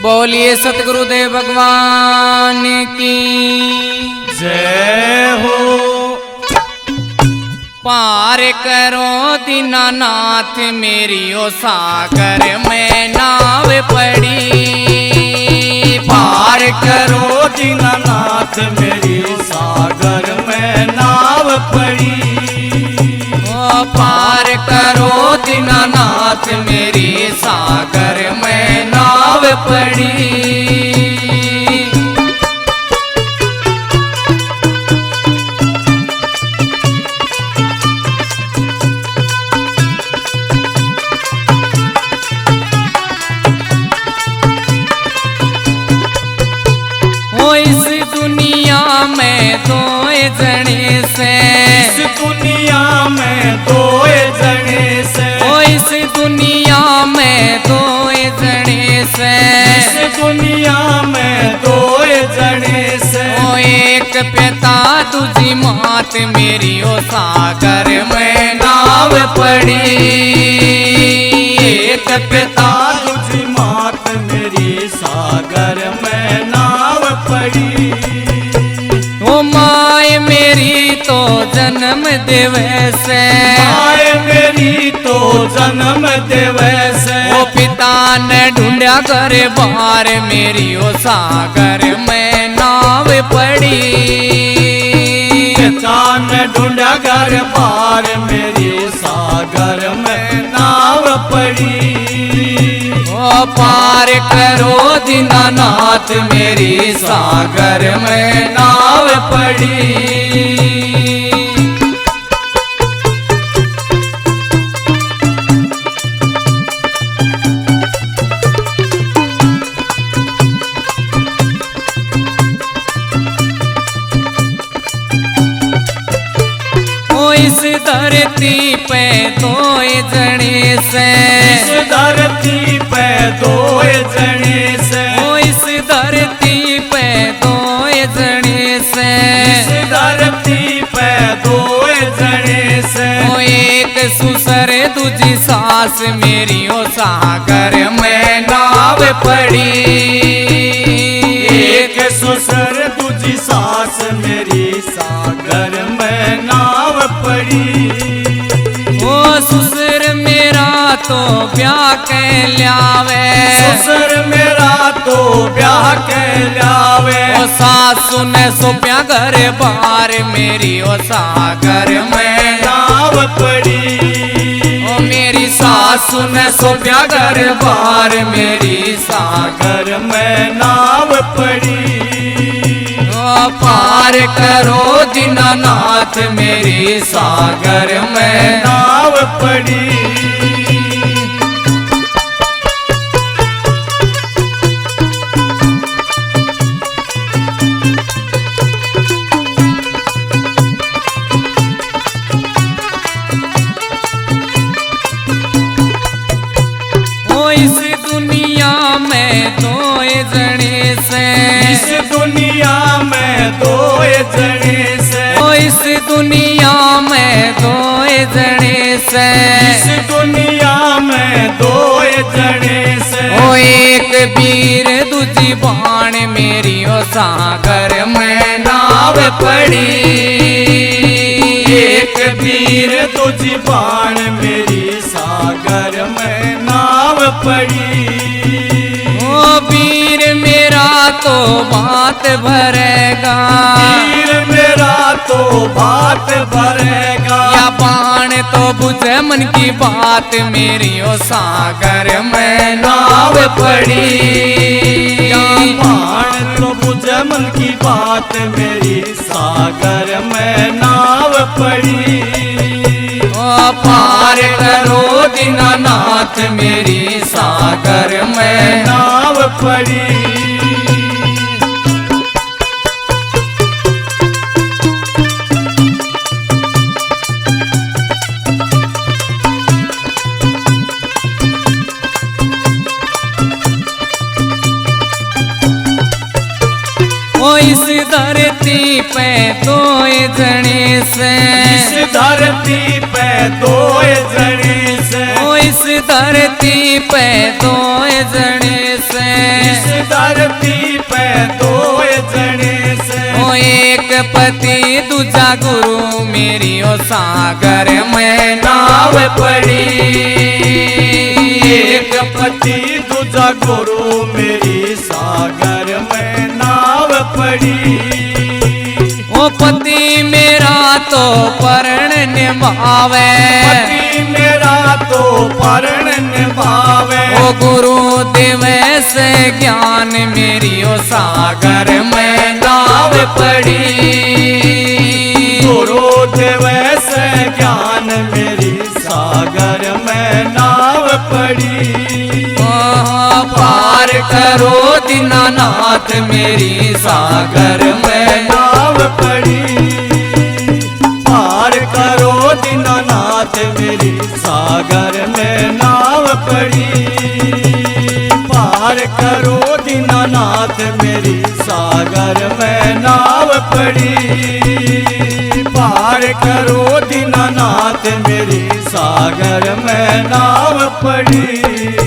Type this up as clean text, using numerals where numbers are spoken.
बोलिए सतगुरुदेव भगवान की जय हो। पार करो दीनानाथ मेरी ओ सागर में नाव पड़ी। पार करो दीनानाथ मेरी सागर में नाव पड़ी। ओ पार करो दीनानाथ मेरी सागर में नाव पड़ी। इस दुनिया में दो जने से, इस दुनिया में दो जने से, ओ इस दुनिया में दो जने से, इस दुनिया में दो जने से। ओ एक पिता तुझी मात मेरी ओ सागर में नाव पड़ी। एक पिता तुझी मात मेरी सागर में नाव पड़ी। ओ माय मेरी तो जन्म देवे से, माय मेरी तो जन्म देवे से। ओ पिता ने ढूंढा कर बाहर मेरी ओ सागर में नाव पड़ी। पिता ने ढूंढा कर बाहर मेरी सागर में नाव पड़ी। ओ पार करो दीनानाथ मेरी सागर में नाव पड़ी। इस धरती पे दो जने से, इस धरती पे दो जने से, ओ इस धरती पे दो जने से, इस धरती पे दो जने से। ओ एक सुसर दूजी सास मेरी ओ सागर में नाव पड़ी। एक ससुर दूजी सास मेरी सागर में नाव पड़ी। ओ ससुर मेरा तो ब्याह के ल्यावे, ससुर मेरा तो ब्याह के लावे। ओ सासु ने सोप्या घर बार मेरी ओ सागर में नाव पड़ी। ओ मेरी सासु ने सोप्या घर बार मेरी सागर में नाव पड़ी। ओ पार करो दीनानाथ मेरी सागर में नाव पड़ी। इस दुनिया में दो जने से, इस दुनिया में दो जने से, ओ इस दुनिया में दो जने से, इस दुनिया में दो जने से। ओ एक वीर दूजी बाण मेरी ओ सागर में नाव पड़ी। एक वीर तुझी बाण मेरी सागर में नाव पड़ी। ओ वीर मेरा तो बात भरेगा, वीर मेरा तो बात भरेगा। या बाण तो बुझे मन की बात मेरी ओ सागर में नाव पड़ी। या बाण तो बुझे मन की बात मेरी सागर में नाव पड़ी। ओ पार करो दीनानाथ मेरी सागर में नाव पड़ी। ओ इस धरती पे दो जने से, इस धरती पे दो जने से, ओ इस धरती पे दो जने इस धरती पे दो जने से ओ एक पति दूजा गुरु मेरी ओ सागर में नाव पड़ी एक पति दूजा गुरु मेरी सागर में नाव पड़ी ओ पति मेरा तो परण निभावे पति मेरा तो परण निभावे ओ गुरु दिवस ज्ञान मेरी ओ सागर में नाव पड़ी गुरु दिवस ज्ञान मेरी सागर में नाव पड़ी पार करो दीनानाथ मेरी सागर में नाव पड़ी पार करो दीनानाथ मेरी सागर में नाव पड़ी पार करो दीनानाथ मेरी सागर में नाव पड़ी पार करो दीनानाथ मेरी सागर में नाव पड़ी।